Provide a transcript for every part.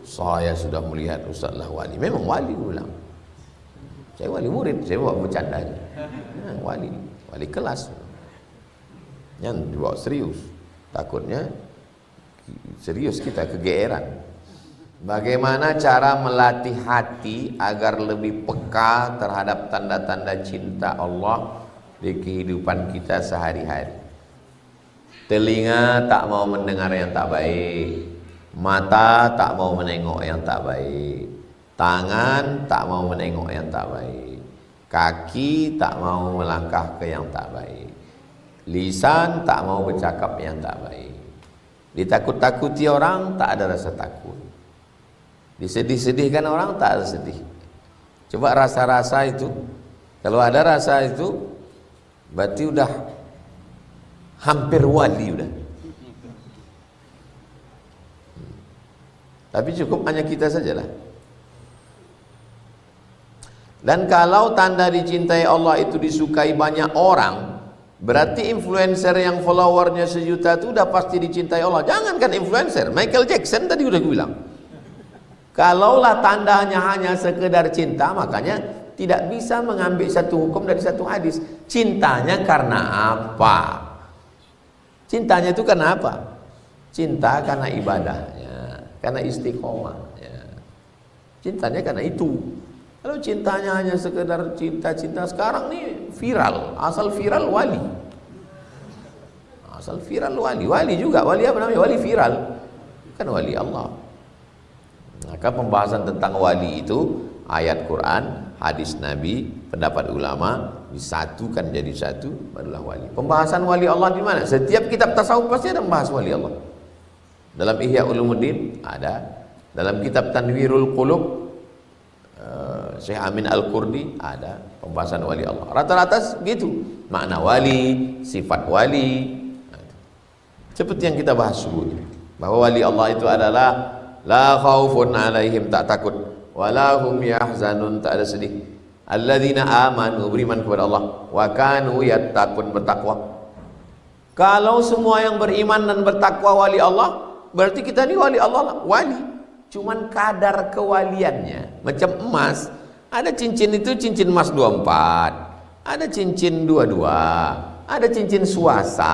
Saya sudah melihat Ustaz lah wali. Memang wali, gue bilang. Saya wali murid, saya bawa bercanda aja. Wali kelas. Yang dibawa serius. Takutnya serius kita kegeeran. Bagaimana cara melatih hati agar lebih peka terhadap tanda-tanda cinta Allah di kehidupan kita sehari-hari? Telinga tak mau mendengar yang tak baik, mata tak mau menengok yang tak baik, tangan tak mau menengok yang tak baik, kaki tak mau melangkah ke yang tak baik, lisan tak mau bercakap yang tak baik. Ditakut-takuti orang tak ada rasa takut, disedih-sedihkan orang tak ada sedih. Coba rasa-rasa itu, kalau ada rasa itu berarti udah hampir wali udah. Tapi cukup hanya kita sajalah. Dan kalau tanda dicintai Allah itu disukai banyak orang, berarti influencer yang followernya 1 juta itu udah pasti dicintai Allah. Jangankan influencer, Michael Jackson tadi udah gue bilang. Kalaulah tandanya hanya sekedar cinta, makanya tidak bisa mengambil satu hukum dari satu hadis. Cintanya karena apa? Cintanya itu karena apa? Cinta karena ibadahnya, karena istiqomah. Cintanya karena itu. Kalau cintanya hanya sekedar cinta-cinta, sekarang nih viral, asal viral wali. Asal viral wali, wali juga, wali apa namanya? Wali viral. Kan wali Allah. Maka pembahasan tentang wali itu ayat Quran, hadis Nabi, pendapat ulama disatukan jadi satu, barulah wali. Pembahasan wali Allah di mana? Setiap kitab tasawuf pasti ada membahas wali Allah. Dalam Ihya Ulumuddin ada, dalam kitab Tanwirul Qulub Syekh Amin Al-Qurdi ada pembahasan wali Allah. Rata-rata gitu, makna wali, sifat wali. Seperti yang kita bahas dulu, bahwa wali Allah itu adalah la khaufun alaihim, tak takut, wala hum yahzanun, tak ada sedih. Alladzina amanu, beriman kepada Allah, wa kanu yattaqun, bertakwa. Kalau semua yang beriman dan bertakwa wali Allah, berarti kita ini wali Allah, wali. Cuman kadar kewaliannya macam emas. Ada cincin itu cincin emas 24, ada cincin 22, ada cincin suasa,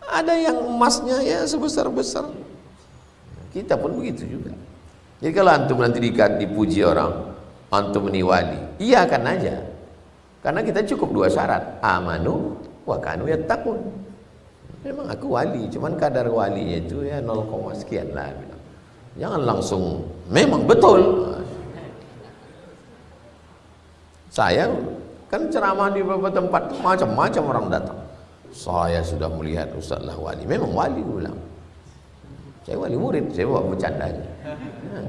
ada yang emasnya ya sebesar-besar. Kita pun begitu juga. Jadi kalau antum nanti dipuji orang, antum ini wali, iya kan aja. Karena kita cukup 2 syarat, amanu wa kanu yattaqun. Memang aku wali, cuman kadar walinya itu ya 0, sekian lah. Jangan langsung memang betul. Saya kan ceramah di beberapa tempat, macam-macam orang datang. Saya sudah melihat Ustaz lah wali. Memang wali, gue bilang. Saya wali murid, saya bawa bercanda aja.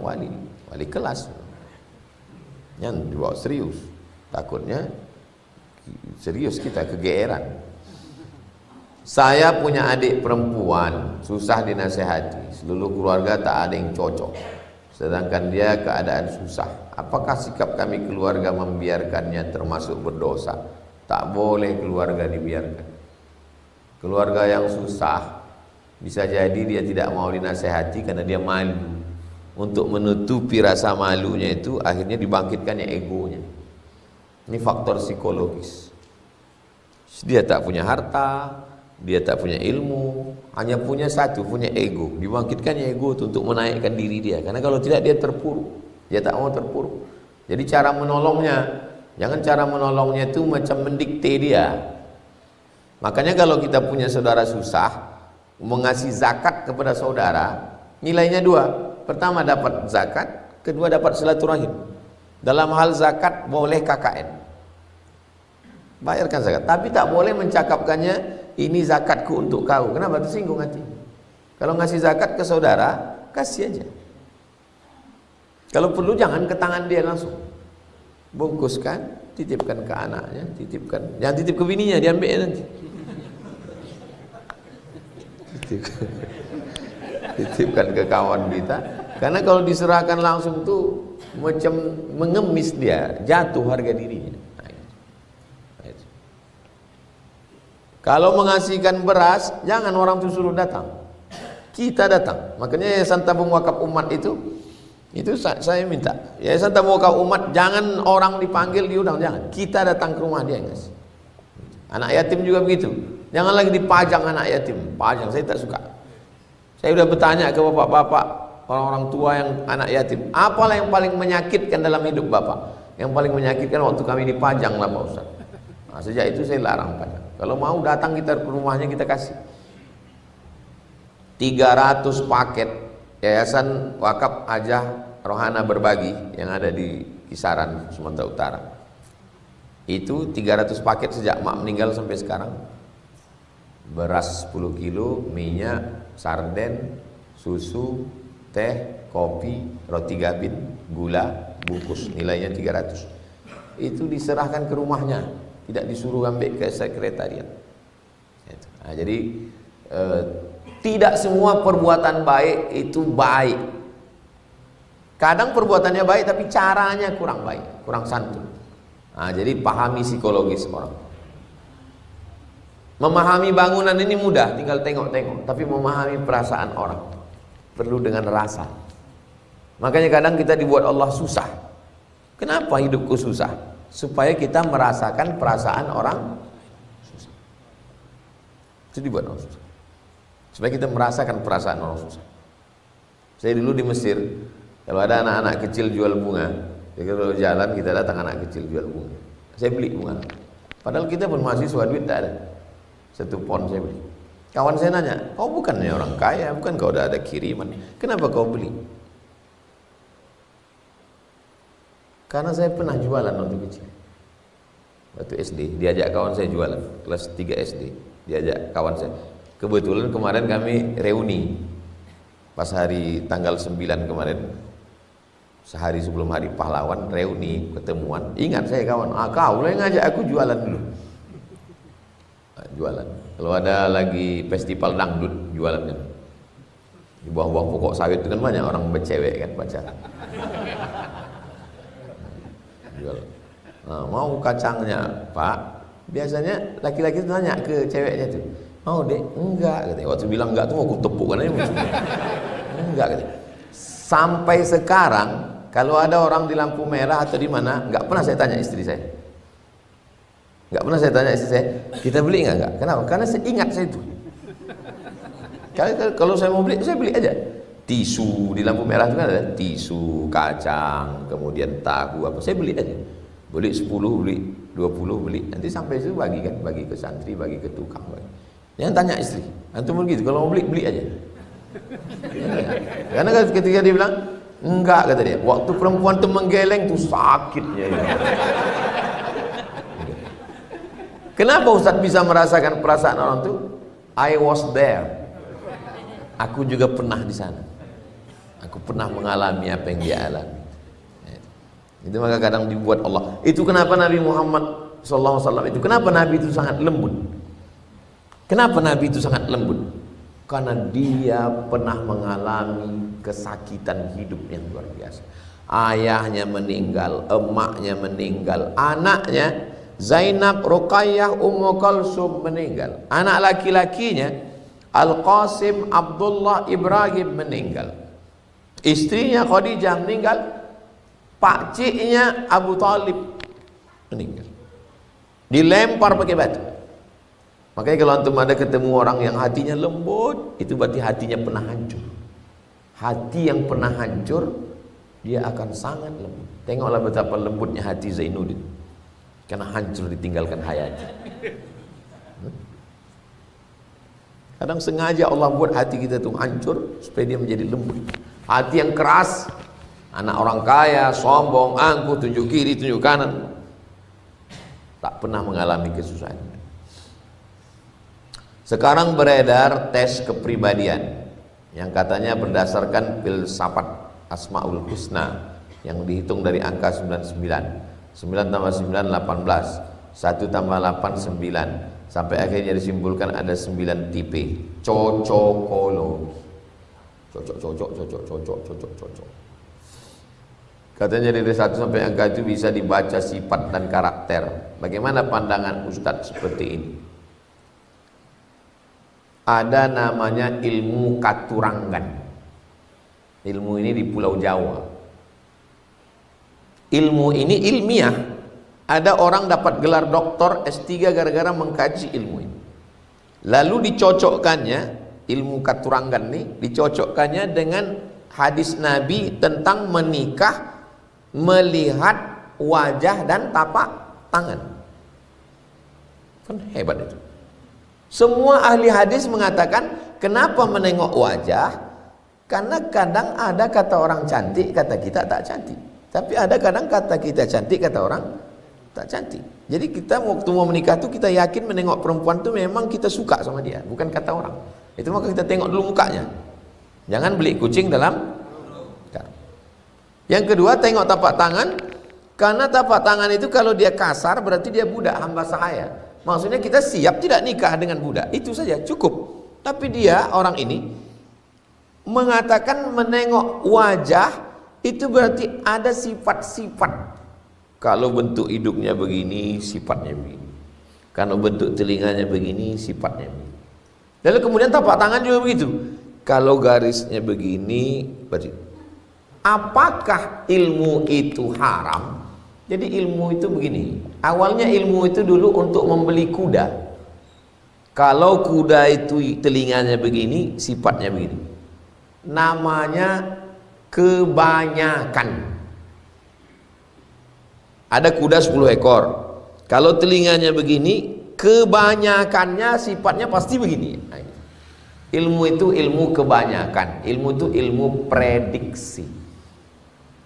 Wali kelas. Yang dibawa serius. Takutnya serius kita kegeeran. Saya punya adik perempuan, susah dinasehati. Seluruh keluarga tak ada yang cocok, sedangkan dia keadaan susah. Apakah sikap kami keluarga membiarkannya termasuk berdosa? Tak boleh keluarga dibiarkan. Keluarga yang susah, bisa jadi dia tidak mau dinasehati karena dia malu. Untuk menutupi rasa malunya itu, akhirnya dibangkitkannya egonya. Ini faktor psikologis. Dia tak punya harta, dia tak punya ilmu, hanya punya satu, punya ego. Dibangkitkannya ego itu untuk menaikkan diri dia. Karena kalau tidak dia terpuruk. Dia tak mau terpuruk. Jadi cara menolongnya, jangan cara menolongnya itu macam mendikte dia. Makanya kalau kita punya saudara susah, mengasih zakat kepada saudara, nilainya 2. Pertama dapat zakat, kedua dapat silaturahim. Dalam hal zakat boleh KKN. Bayarkan zakat, tapi tak boleh mencakapkannya ini zakatku untuk kau. Kenapa? Tersinggung hati. Kalau ngasih zakat ke saudara, kasih aja. Kalau perlu jangan ke tangan dia langsung. Bungkuskan, titipkan ke anaknya, titipkan. Jangan titip ke bininya, diambil nanti. Titipkan ke kawan kita. Karena kalau diserahkan langsung tuh macam mengemis dia, jatuh harga dirinya. Kalau mengasihkan beras, jangan orang itu suruh datang. Kita datang. Makanya Yayasan Tabung Wakaf Umat itu Itu saya minta. Yayasan Tamuka Umat, jangan orang dipanggil diundang, jangan. Kita datang ke rumah dia yang ngasih. Anak yatim juga begitu. Jangan lagi dipajang anak yatim. Pajang, saya tak suka. Saya sudah bertanya ke bapak-bapak, orang-orang tua yang anak yatim, apalah yang paling menyakitkan dalam hidup bapak? Yang paling menyakitkan waktu kami dipajang lah Pak Ustaz. Nah, sejak itu saya larang pajang. Kalau mau datang kita ke rumahnya, kita kasih 300 paket Yayasan Wakaf Hajah Rohana Berbagi yang ada di kisaran Sumatera Utara. Itu 300 paket sejak mak meninggal sampai sekarang. Beras 10 kilo, minyak, sarden, susu, teh, kopi, roti gabin, gula, bungkus, nilainya 300. Itu diserahkan ke rumahnya, tidak disuruh ambil ke sekretariat. Nah, jadi tidak semua perbuatan baik itu baik. Kadang perbuatannya baik tapi caranya kurang baik, kurang santun. Nah, jadi pahami psikologis orang. Memahami bangunan ini mudah, tinggal tengok-tengok. Tapi memahami perasaan orang perlu dengan rasa. Makanya kadang kita dibuat Allah susah. Kenapa hidupku susah? Supaya kita merasakan perasaan orang susah. Itu dibuat Allah susah, supaya kita merasakan perasaan orang susah. Saya dulu di Mesir, kalau ada anak-anak kecil jual bunga, kalau jalan kita datang anak kecil jual bunga, saya beli bunga. Padahal kita pun mahasiswa, duit tak ada. 1 pon saya beli. Kawan saya nanya, kau bukannya orang kaya, bukan kau udah ada kiriman, kenapa kau beli? Karena saya pernah jualan waktu kecil. Waktu SD, diajak kawan saya jualan, kelas 3 SD, diajak kawan saya. Kebetulan kemarin kami reuni, pas hari tanggal 9 kemarin, sehari sebelum hari pahlawan, reuni, ketemuan. Ingat saya kawan, kau boleh ngajak aku jualan dulu. Jualan. Kalau ada lagi festival dangdut, jualan kan. Di bawah-bawah pokok sawit itu kan banyak orang bercewek kan pacaran. Jualan. Nah, mau kacangnya Pak? Biasanya laki-laki tanya ke ceweknya tuh, mau dek? Enggak katanya. Waktu bilang enggak tuh mau aku tepuk kan aja. Enggak katanya. Sampai sekarang kalau ada orang di lampu merah atau di mana, enggak pernah saya tanya istri saya. Enggak pernah saya tanya istri saya, kita beli enggak? Kenapa? Karena saya ingat saya itu. Kalau saya mau beli, saya beli aja. Tisu di lampu merah itu kan ada tisu, kacang, kemudian tahu apa. Saya beli aja. Beli 10, beli 20, beli. Nanti sampai situ bagi kan, bagi ke santri, bagi ke tukang, bagi. Jangan tanya istri. Antum begitu, kalau mau beli, beli aja. Karena ketika dia bilang enggak, kata dia, waktu perempuan itu menggeleng tuh sakitnya ya. Kenapa Ustaz bisa merasakan perasaan orang itu? I was there. Aku juga pernah di sana. Aku pernah mengalami apa yang dia alami. Itu maka kadang dibuat Allah. Itu kenapa Nabi Muhammad SAW itu, kenapa Nabi itu sangat lembut? Kenapa Nabi itu sangat lembut? Karena dia pernah mengalami kesakitan hidup yang luar biasa. Ayahnya meninggal, emaknya meninggal, anaknya Zainab, Ruqayyah, Ummu Kalsum meninggal. Anak laki-lakinya Al-Qasim, Abdullah, Ibrahim meninggal. Istrinya Khadijah meninggal. Pakciknya Abu Talib meninggal. Dilempar pakai batu. Makanya kalau antum ada ketemu orang yang hatinya lembut, itu berarti hatinya pernah hancur. Hati yang pernah hancur, dia akan sangat lembut. Tengoklah betapa lembutnya hati Zainuddin, karena hancur ditinggalkan Hayati. Kadang sengaja Allah buat hati kita itu hancur supaya dia menjadi lembut. Hati yang keras, anak orang kaya, sombong, angkuh, tunjuk kiri, tunjuk kanan, tak pernah mengalami kesusahan. Sekarang beredar tes kepribadian yang katanya berdasarkan filsafat Asmaul Husna yang dihitung dari angka 99. 9 tambah 9 18, 1 tambah 8 9, sampai akhirnya disimpulkan ada 9 tipe. Cocokologi. Cocok. Katanya dari 1 sampai angka itu bisa dibaca sifat dan karakter. Bagaimana pandangan Ustadz seperti ini? Ada namanya ilmu katurangan. Ilmu ini di Pulau Jawa. ilmu ini ilmiah. Ada orang dapat gelar doktor S3 gara-gara mengkaji ilmu ini. Lalu dicocokkannya, ilmu katuranggan nih, dicocokkannya dengan hadis Nabi tentang menikah, melihat wajah dan tapak tangan. Kan hebat itu. Semua ahli hadis mengatakan, kenapa menengok wajah? Karena kadang ada kata orang cantik, kata kita tak cantik. Tapi ada kadang kata kita cantik, kata orang tak cantik. Jadi kita waktu mau menikah tuh kita yakin menengok perempuan tuh memang kita suka sama dia, bukan kata orang. Itu maka kita tengok dulu mukanya. Jangan beli kucing dalam karung. Yang kedua, tengok tapak tangan. Karena tapak tangan itu kalau dia kasar berarti dia budak, hamba sahaya. Maksudnya kita siap tidak nikah dengan budak, itu saja cukup. Tapi dia, orang ini mengatakan menengok wajah itu berarti ada sifat-sifat. Kalau bentuk hidungnya begini, sifatnya begini. Kalau bentuk telinganya begini, sifatnya begini. Lalu kemudian tapak tangan juga begitu. Kalau garisnya begini, berarti apakah ilmu itu haram? Jadi ilmu itu begini. Awalnya ilmu itu dulu untuk membeli kuda. Kalau kuda itu telinganya begini, sifatnya begini. Namanya kebanyakan. Ada kuda 10 ekor. Kalau telinganya begini, kebanyakannya sifatnya pasti begini. Ilmu itu ilmu kebanyakan. Ilmu itu ilmu prediksi.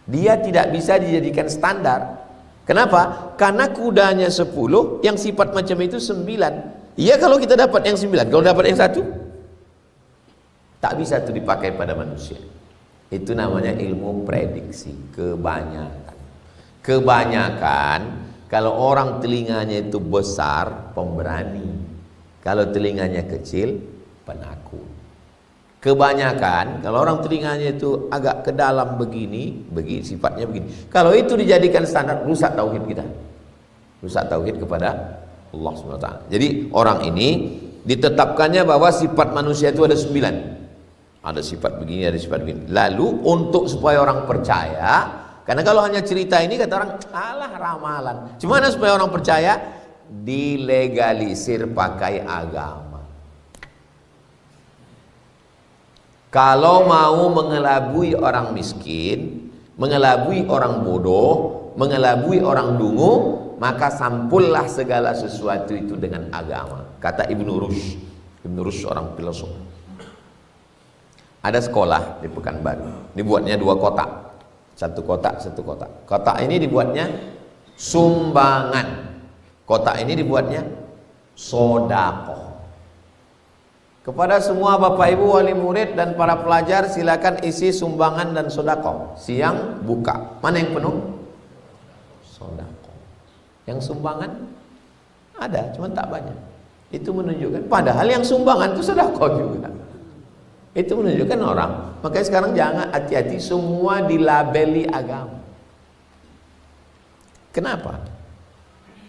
Dia tidak bisa dijadikan standar. Kenapa? Karena kudanya 10, yang sifat macam itu 9. Iya kalau kita dapat yang 9, kalau dapat yang 1, tak bisa itu dipakai pada manusia. Itu namanya ilmu prediksi, kebanyakan. Kebanyakan, kalau orang telinganya itu besar, pemberani. Kalau telinganya kecil, penakut. Kebanyakan, kalau orang telinganya itu agak ke dalam begini, sifatnya begini. Kalau itu dijadikan standar, rusak tauhid kita. Rusak tauhid kepada Allah SWT. Jadi orang ini ditetapkannya bahwa sifat manusia itu ada 9. Ada sifat begini, ada sifat begini. Lalu untuk supaya orang percaya, karena kalau hanya cerita ini kata orang, alah ramalan. Gimana supaya orang percaya? Dilegalisir pakai agama. Kalau mau mengelabui orang miskin, mengelabui orang bodoh, mengelabui orang dungu, maka sampullah segala sesuatu itu dengan agama. Kata Ibnu Rushd. Ibnu Rushd seorang filosof. Ada sekolah di Pekanbaru. Dibuatnya 2 kotak. Satu kotak, satu kotak. Kotak ini dibuatnya sumbangan. Kotak ini dibuatnya sodakoh. Kepada semua bapak ibu wali murid dan para pelajar, silakan isi sumbangan dan sodakoh. Siang buka. Mana yang penuh? Sodakoh. Yang sumbangan ada, cuma tak banyak. Itu menunjukkan. Padahal yang sumbangan itu sodakoh juga. Itu menunjukkan orang. Makanya sekarang jangan, hati-hati, semua dilabeli agama. Kenapa?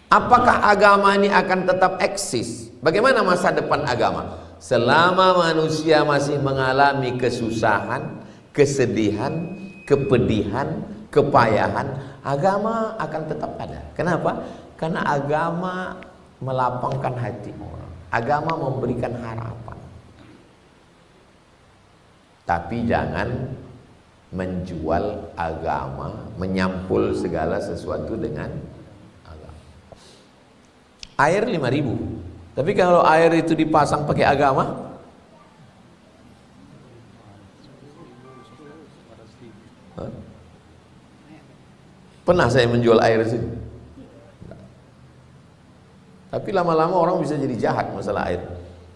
Apakah agama ini akan tetap eksis? Bagaimana masa depan agama? Selama manusia masih mengalami kesusahan, kesedihan, kepedihan, kepayahan, agama akan tetap ada. Kenapa? Karena agama melapangkan hati orang. Agama memberikan harapan. Tapi jangan menjual agama, menyampul segala sesuatu dengan agama. Air 5.000. Tapi kalau air itu dipasang pakai agama, pernah saya menjual air sini. Tapi lama-lama orang bisa jadi jahat masalah air.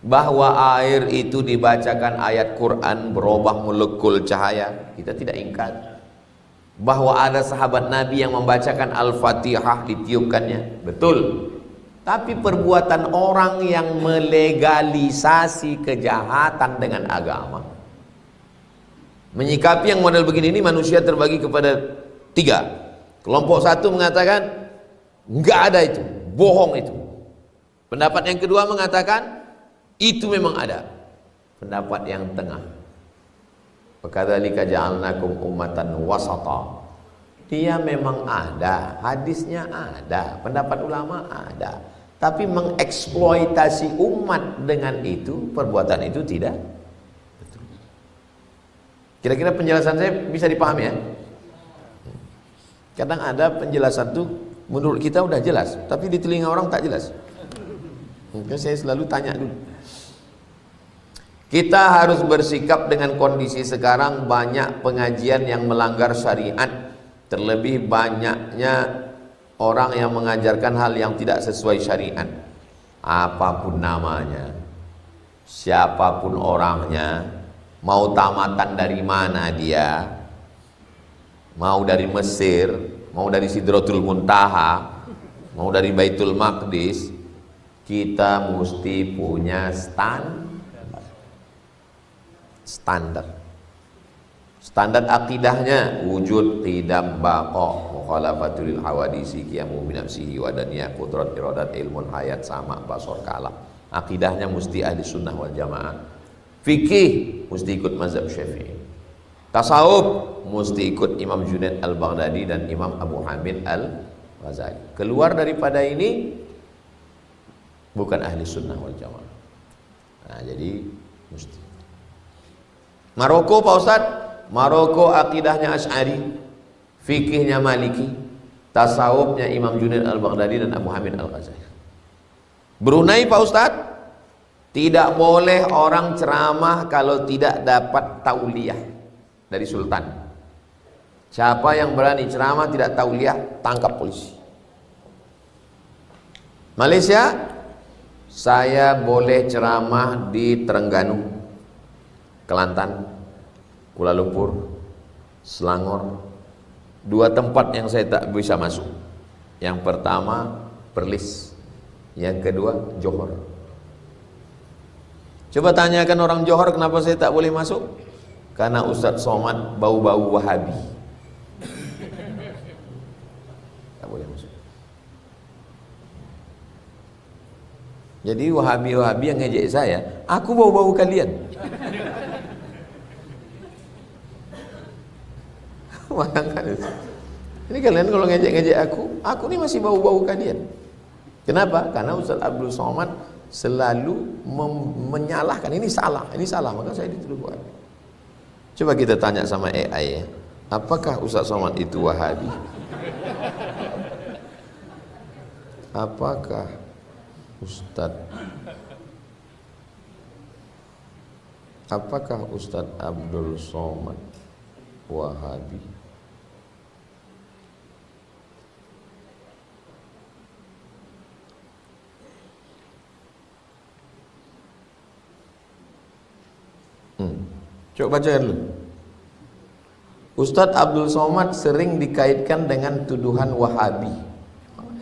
Bahwa air itu dibacakan ayat Quran berubah molekul cahaya, kita tidak ingkar. Bahwa ada sahabat Nabi yang membacakan Al-Fatihah ditiupkannya, betul. Tapi perbuatan orang yang melegalisasi kejahatan dengan agama, menyikapi yang model begini ini, manusia terbagi kepada 3. Kelompok satu mengatakan enggak ada itu, bohong itu. Pendapat yang kedua mengatakan itu memang ada. Pendapat yang tengah, Wakadzalika ja'alnakum ummatan wasata. Dia memang ada, hadisnya ada, pendapat ulama ada, tapi mengeksploitasi umat dengan itu, perbuatan itu tidak betul. Kira-kira penjelasan saya bisa dipahami ya? Kadang ada penjelasan tuh menurut kita udah jelas, tapi di telinga orang tak jelas. Maka saya selalu tanya dulu. Kita harus bersikap dengan kondisi sekarang banyak pengajian yang melanggar syariat. Terlebih banyaknya orang yang mengajarkan hal yang tidak sesuai syariat. Apapun namanya, siapapun orangnya, mau tamatan dari mana dia, mau dari Mesir, mau dari Sidratul Muntaha, mau dari Baitul Maqdis, kita mesti punya standar. Standar akidahnya wujud tidak baqa mukhalafatul hawadisi qiyamu bi nafsihi wa daniyah qudrat iradat ilmun hayat sama basar kalam. Akidahnya mesti ahli sunnah wal jamaah. Fikih mesti ikut mazhab Syafi'i. Tasawuf mesti ikut Imam Junaid al-Baghdadi dan Imam Abu Hamid al-Ghazali. Keluar daripada ini bukan ahli sunnah wal jamaah. Nah, jadi mesti. Maroko Pak Ustaz, Maroko akidahnya Asy'ari, fikihnya Maliki, tasawufnya Imam Junaid al-Baghdadi dan Abu Hamid al-Ghazali. Brunei Pak Ustaz, tidak boleh orang ceramah kalau tidak dapat tauliyah dari sultan. Siapa yang berani ceramah tidak tauliyah, tangkap polisi. Malaysia, saya boleh ceramah di Terengganu, Kelantan, Kuala Lumpur, Selangor. Dua tempat yang saya tak bisa masuk. Yang pertama Perlis, yang kedua Johor. Coba tanyakan orang Johor kenapa saya tak boleh masuk? Karena Ustadz Somad bau-bau Wahabi. Tak boleh masuk. Jadi Wahabi-Wahabi yang ngejek saya, aku bau-bau kalian. Bayangkan itu. Ini kalian kalau ngejek-ngejek aku ini masih bau-bau kalian. Kenapa? Karena Ustaz Abdul Somad selalu menyalahkan, ini salah, maka saya dituduh Wahabi. Coba kita tanya sama AI ya, apakah Ustaz Somad itu Wahabi? Apakah Ustaz Abdul Somad Wahabi? Coba baca dulu. Ustadz Abdul Somad sering dikaitkan dengan tuduhan Wahabi.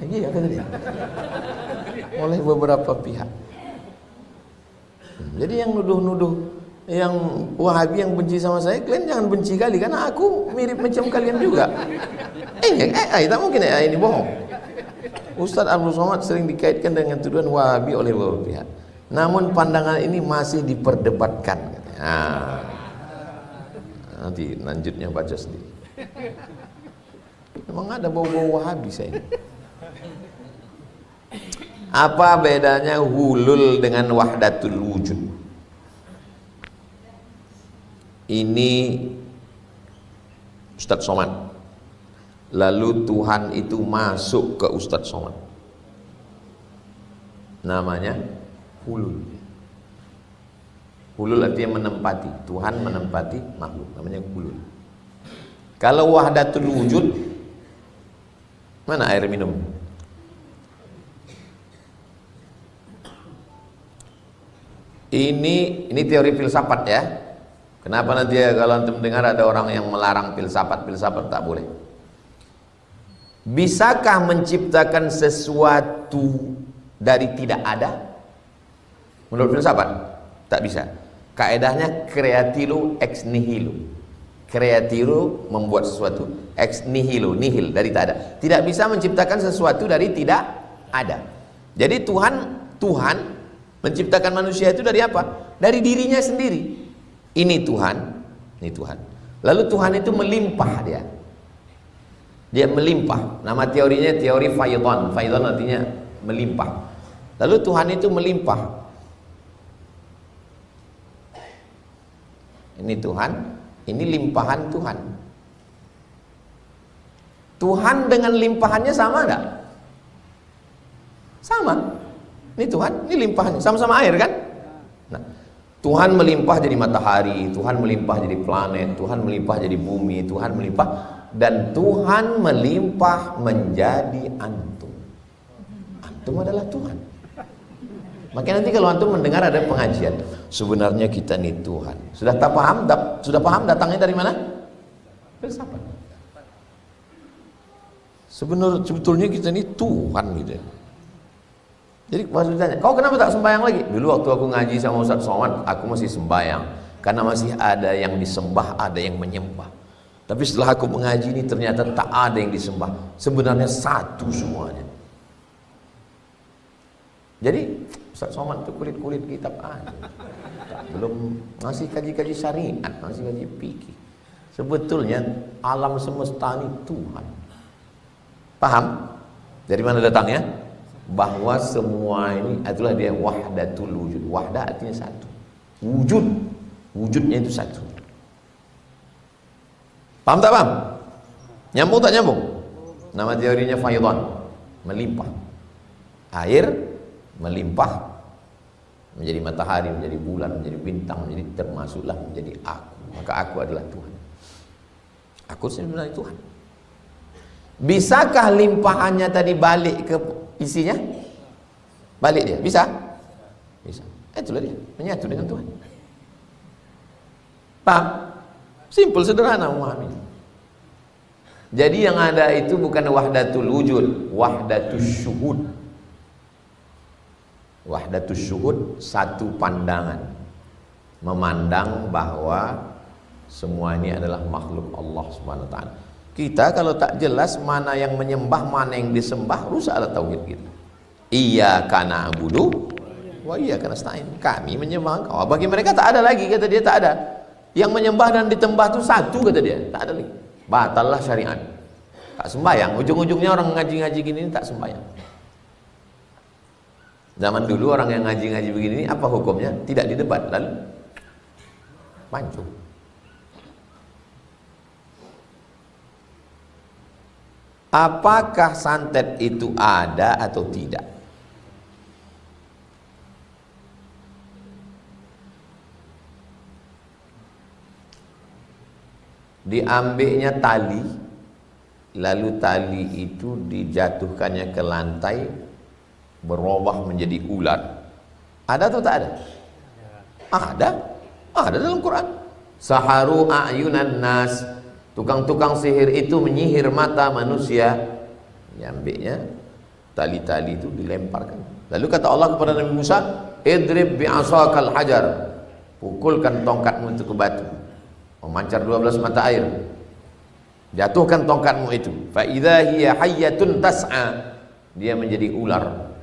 Iya kata dia. Oleh beberapa pihak. Jadi yang nuduh-nuduh, yang Wahabi yang benci sama saya, kalian jangan benci kali, karena aku mirip macam kalian juga. Tak mungkin ini bohong. Ustadz Abdul Somad sering dikaitkan dengan tuduhan Wahabi oleh beberapa pihak. Namun pandangan ini masih diperdebatkan. Nanti lanjutnya baca sendiri. Memang ada bau-bau Wahabi saya ini. Apa bedanya hulul dengan wahdatul wujud? Ini Ustadz Somad. Lalu Tuhan itu masuk ke Ustadz Somad. Namanya hulul. Hulul artinya menempati, Tuhan menempati makhluk, namanya hulul. Kalau wahdatul wujud, mana air minum? Ini teori filsafat ya. Kenapa nanti ya kalau antum dengar ada orang yang melarang filsafat tak boleh. Bisakah menciptakan sesuatu dari tidak ada? Menurut filsafat, tak bisa. Kaedahnya creatio ex nihilo. Creatio membuat sesuatu, ex nihilo, nihil dari tak ada. Tidak bisa menciptakan sesuatu dari tidak ada. Jadi Tuhan menciptakan manusia itu dari apa? Dari dirinya sendiri. Ini Tuhan. Lalu Tuhan itu melimpah dia. Dia melimpah. Nama teorinya teori Faidon. Faidon artinya melimpah. Lalu Tuhan itu melimpah. Ini Tuhan, ini limpahan Tuhan. Tuhan dengan limpahannya sama enggak? Sama. Ini Tuhan, ini limpahannya. Sama-sama air kan? Nah, Tuhan melimpah jadi matahari, Tuhan melimpah jadi planet, Tuhan melimpah jadi bumi, Tuhan melimpah, dan Tuhan melimpah menjadi antum. Antum adalah Tuhan. Makanya nanti kalau antum mendengar ada pengajian, sebenarnya kita nih Tuhan. Sudah tak paham? Sudah paham datangnya dari mana? Filsafat. Sebetulnya kita ini Tuhan gitu ya. Jadi maksudnya, kau kenapa tak sembahyang lagi? Dulu waktu aku ngaji sama Ustaz Somad, aku masih sembahyang karena masih ada yang disembah, ada yang menyembah. Tapi setelah aku mengaji ini ternyata tak ada yang disembah. Sebenarnya satu semuanya. Jadi Ustaz Somad itu kulit-kulit kitab aja. Belum masih kaji-kaji syariat, masih kaji fikih. Sebetulnya alam semesta ini Tuhan. Paham? Dari mana datangnya? Bahwa semua ini itulah dia wahdatul wujud. Wahdah artinya satu. Wujud, wujudnya itu satu. Paham tak paham? Nyambung tak nyambung? Nama teorinya Faidon, melimpah. Air melimpah menjadi matahari, menjadi bulan, menjadi bintang, menjadi termasuklah menjadi aku. Maka aku adalah Tuhan. Aku sebenarnya Tuhan. Bisakah limpahannya tadi balik ke isinya? Balik dia? Bisa? Bisa. Itulah dia, menyatu dengan Tuhan. Paham? Simpel, sederhana memahami. Jadi yang ada itu bukan wahdatul wujud, wahdatus syuhud. Wahdatus syuhud, satu pandangan. Memandang bahwa semua ini adalah makhluk Allah Subhanahu wa taala. Kita kalau tak jelas mana yang menyembah, mana yang disembah, rusaklah tauhid kita. Iyyaka na'budu wa iyyaka nasta'in. Kami menyembah Engkau. Bagi mereka tak ada lagi, kata dia, tak ada. Yang menyembah dan ditembah itu satu, kata dia, tak ada lagi. Batallah syariat. Tak sembahyang. Ujung-ujungnya orang ngaji-ngaji gini tak sembahyang. Zaman dulu orang yang ngaji-ngaji begini apa hukumnya? Tidak didebat, lalu mancung. Apakah santet itu ada atau tidak? Diambilnya tali, lalu tali itu dijatuhkannya ke lantai, berubah menjadi ular. Ada atau tak ada? Ada. Ada dalam Quran. Saharu a'yunan nas. Tukang-tukang sihir itu menyihir mata manusia. Diambilnya tali-tali itu dilemparkan. Lalu kata Allah kepada Nabi Musa, idrib bi'asakal hajar. Pukulkan tongkatmu itu ke batu. Memancar 12 mata air. Jatuhkan tongkatmu itu. Fa idza hiya hayyatun tas'a. Dia menjadi ular.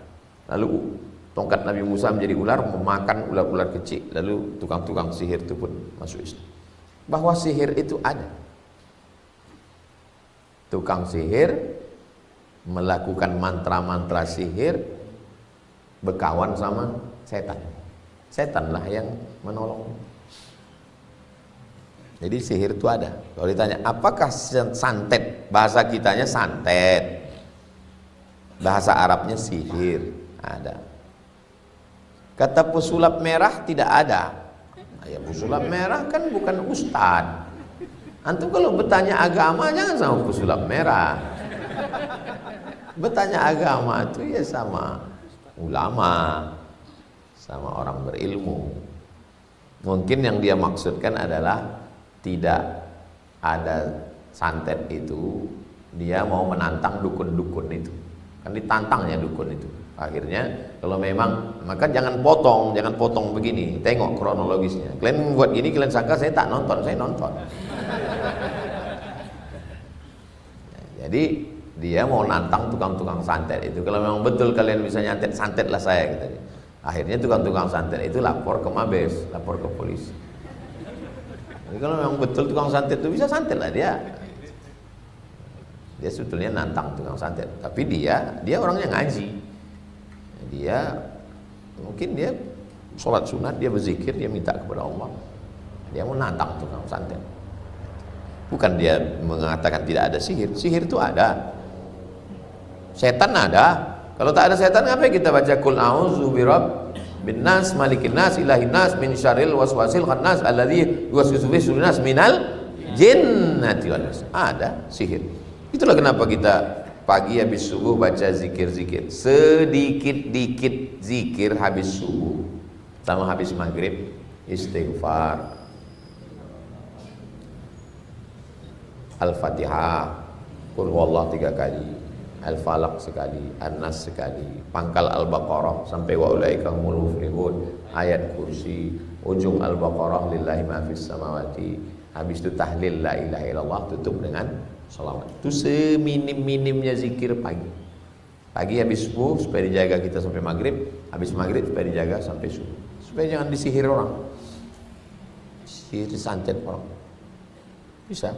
Lalu tongkat Nabi Musa menjadi ular, memakan ular-ular kecil. Lalu tukang-tukang sihir itu pun masuk Islam. Bahwa sihir itu ada. Tukang sihir melakukan mantra-mantra sihir, berkawan sama setan. Setanlah yang menolong. Jadi sihir itu ada. Kalau ditanya apakah santet, bahasa kitanya santet, bahasa Arabnya sihir, ada. Kata pesulap merah tidak ada. Ya, pesulap merah kan bukan ustadz. Antum kalau bertanya agama jangan sama pesulap merah. Bertanya agama itu ya sama ulama, sama orang berilmu. Mungkin yang dia maksudkan adalah tidak ada santet itu, dia mau menantang dukun-dukun itu. Kan ditantangnya dukun itu. Akhirnya kalau memang, maka jangan potong begini. Tengok kronologisnya. Kalian buat gini, kalian sangka saya tak nonton, saya nonton. Jadi dia mau nantang tukang-tukang santet itu. Kalau memang betul kalian bisa nyantet, santetlah saya gitu. Akhirnya tukang-tukang santet itu lapor ke Mabes, lapor ke polisi. Jadi kalau memang betul tukang santet itu bisa santetlah dia. Dia sebetulnya nantang tukang santet, tapi dia orangnya ngaji. Dia mungkin dia sholat sunat, dia berzikir, dia minta kepada Allah. Dia mau nantang tukang santet. Bukan dia mengatakan tidak ada sihir. Sihir itu ada. Setan ada. Kalau tak ada setan, ngapain kita baca Qul a'udzu birabbin nas, malikin nas, ilahin nas, min syarril waswasil khannas alladzi yuwaswisu fi sudurin nas minal jinnati wan nas. Ada sihir. Itulah kenapa kita pagi habis subuh baca zikir-zikir. Sedikit-dikit zikir habis subuh. Sama habis maghrib istighfar, Al-Fatihah, Qul huwallahu 3 kali, Al-Falaq sekali, An-Nas sekali, pangkal Al-Baqarah sampai wa ulaika humul muflihun, ayat kursi, ujung Al-Baqarah lillahi ma fis samawati. Habis itu tahlil la ilaha illallah, tutup dengan salawat. Itu seminim-minimnya zikir pagi. Pagi habis subuh supaya dijaga kita sampai maghrib, habis maghrib supaya dijaga sampai subuh. Supaya jangan disihir orang. Sihir santet orang. Bisa.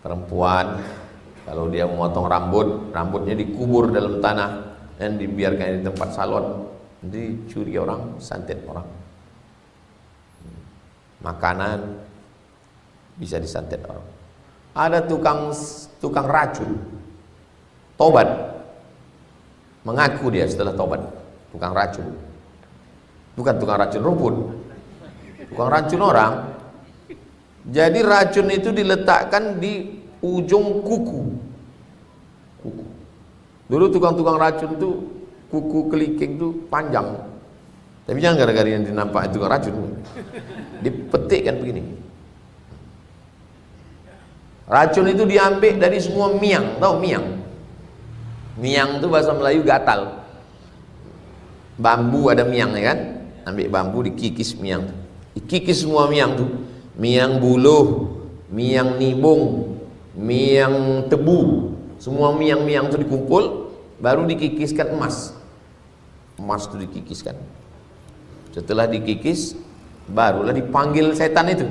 Perempuan kalau dia memotong rambutnya dikubur dalam tanah dan dibiarkan di tempat salon, nanti curi orang, santet orang. Makanan bisa disantet orang. Ada tukang racun, tobat, mengaku dia setelah tobat, tukang racun, bukan tukang racun rumput, tukang racun orang. Jadi racun itu diletakkan di ujung kuku. Dulu tukang-tukang racun itu kuku keliking itu panjang. Tapi jangan gara-gara yang dinampak itu tukang racun. Dipetik kan begini. Racun itu diambil dari semua miang, tahu miang? Miang itu bahasa Melayu gatal. Bambu ada miang ya kan? Ambil bambu dikikis miang. Dikikis semua miang tuh. Miang buluh, miang nibung, miang tebu, semua miang-miang itu dikumpul, baru dikikiskan emas. Emas itu dikikiskan. Setelah dikikis, barulah dipanggil setan itu.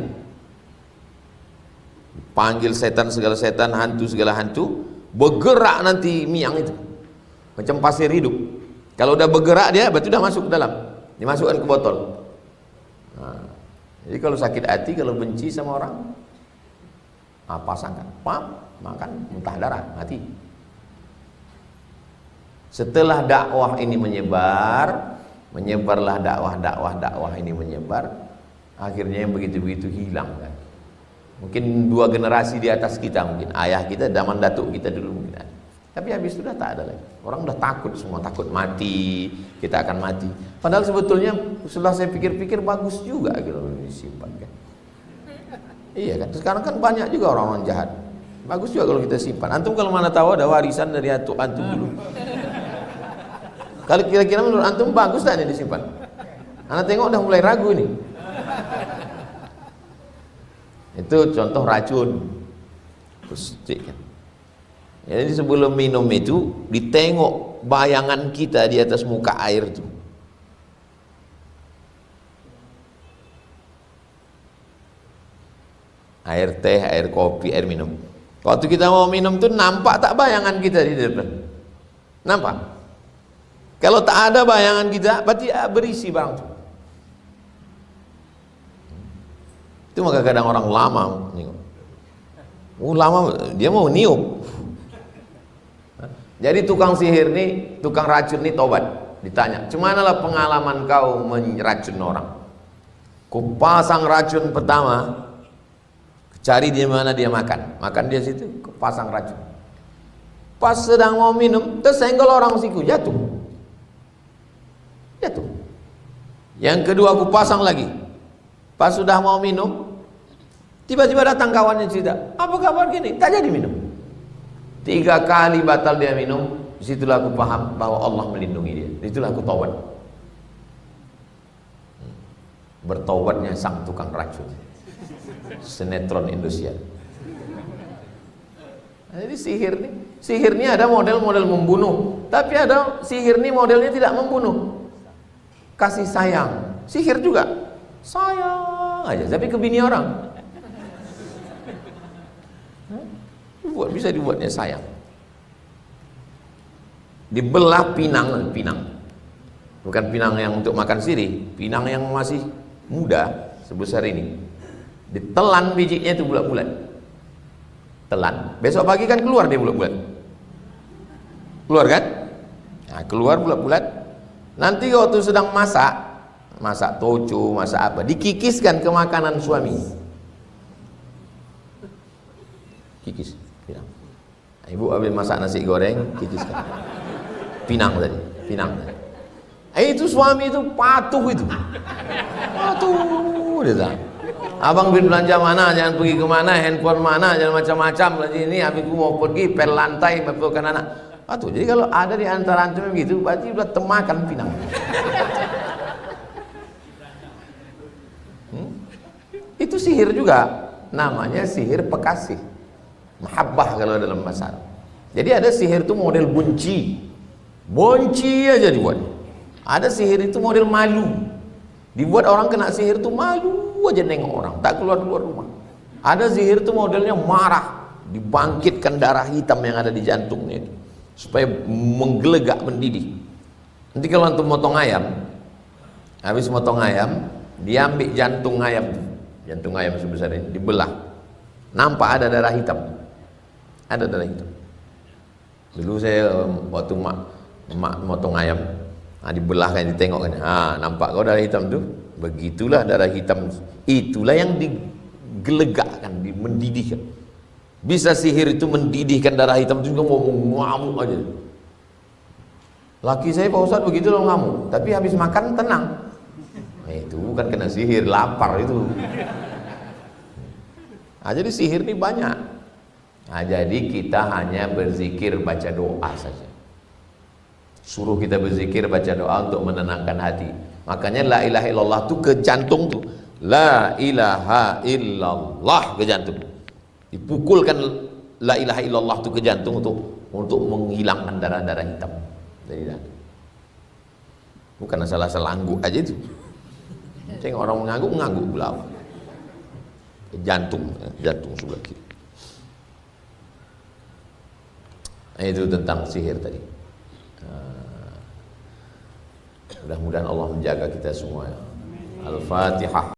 Panggil setan segala setan, hantu segala hantu, bergerak nanti miang itu. Macam pasir hidup. Kalau udah bergerak dia, berarti udah masuk ke dalam. Dimasukkan ke botol. Nah, jadi kalau sakit hati, kalau benci sama orang, pasangkan, makan, muntah darah, mati. Setelah dakwah ini menyebarlah dakwah ini menyebar, akhirnya yang begitu-begitu hilang kan. Mungkin 2 generasi di atas kita, mungkin ayah kita, zaman datuk kita dulu mungkin ada. Tapi habis itu tak ada lagi. Orang udah takut semua, takut mati, kita akan mati. Padahal sebetulnya setelah saya pikir-pikir bagus juga gitu disimpan kan. Iya kan. Sekarang kan banyak juga orang-orang jahat. Bagus juga kalau kita simpan. Antum kalau mana tahu ada warisan dari antum dulu. Kalau kira-kira menurut antum bagus tak ini disimpan? Anak tengok udah mulai ragu ini. Itu contoh racun. Pustik kan. Jadi sebelum minum itu ditengok bayangan kita di atas muka air itu. Air teh, air kopi, air minum. Waktu kita mau minum tuh nampak tak bayangan kita di depan? Nampak? Kalau tak ada bayangan kita, berarti berisi barang itu. Itu maka kadang orang lama lama dia mau niup. Jadi tukang sihir nih, tukang racun nih tobat. Ditanya, "Cemanalah pengalaman kau meracun orang?" Ku pasang racun pertama, cari di mana dia makan dia situ, ku pasang racun. Pas sedang mau minum, tersenggol orang siku, jatuh. Yang kedua aku pasang lagi. Pas sudah mau minum, tiba-tiba datang kawannya cerita, "Apa kabar gini?" Tak jadi minum. 3 kali batal dia minum. Disitulah aku paham bahwa Allah melindungi dia. Disitulah aku taubat. Bertaubatnya sang tukang racun. Sinetron Indosiar. Jadi sihir ini ada model-model membunuh, tapi ada sihir ini modelnya tidak membunuh, kasih sayang. Sihir juga sayang aja, tapi ke bini orang. Bisa dibuatnya sayang. dibelah pinang, bukan pinang yang untuk makan sirih, pinang yang masih muda sebesar ini, ditelan bijinya itu bulat-bulat, telan, besok pagi kan keluar dia bulat-bulat, keluar kan, nah, keluar bulat-bulat. Nanti waktu sedang masak toco, masak apa, dikikiskan ke makanan suami, kikis pinang. Nah, ibu habis masak nasi goreng, kikiskan pinang tadi, pinang. Itu suami itu patuh dia tak. Abang bin belanja mana, jangan pergi kemana, handphone mana, jangan macam-macam lagi ini. Habis aku mau pergi per lantai membebaskan anak. Patuh. Jadi kalau ada di antara antum begitu, berarti sudah temakan pinang. Itu sihir juga, namanya sihir pekasih, mahabbah kalau dalam bahasa. Jadi ada sihir itu model bunci aja dibuat. Ada sihir itu model malu, dibuat orang kena sihir itu malu aja nengok orang, tak keluar rumah. Ada sihir itu modelnya marah, dibangkitkan darah hitam yang ada di jantungnya itu, supaya menggelegak, mendidih. Nanti kalau antum motong ayam, habis motong ayam, diambil jantung ayam sebesar ini, dibelah, nampak ada darah hitam, ada darah hitam. Dulu saya waktu mak motong ayam, nah, dibelah kan, ditengok kan, nampak kau darah hitam tuh, begitulah darah hitam, itulah yang digelegakkan, mendidihkan. Bisa sihir itu mendidihkan darah hitam itu, juga mau ngamuk aja. Laki saya Pak Ustadz begitu loh ngamuk, tapi habis makan tenang. Nah, itu bukan kena sihir, lapar itu. Nah, jadi sihir ini banyak. Nah, jadi kita hanya berzikir, baca doa saja. Suruh kita berzikir, baca doa untuk menenangkan hati. Makanya la ilaha illallah itu ke jantung tuh. La ilaha illallah ke jantung. Dipukulkan la ilaha illallah itu ke jantung untuk menghilangkan darah-darah hitam dari jantung. Bukan asal-asal angguk aja itu. Tengok orang mengangguk pula. Jantung sebelah kiri. Nah, itu tentang sihir tadi. Mudah-mudahan Allah menjaga kita semua. Al-Fatihah.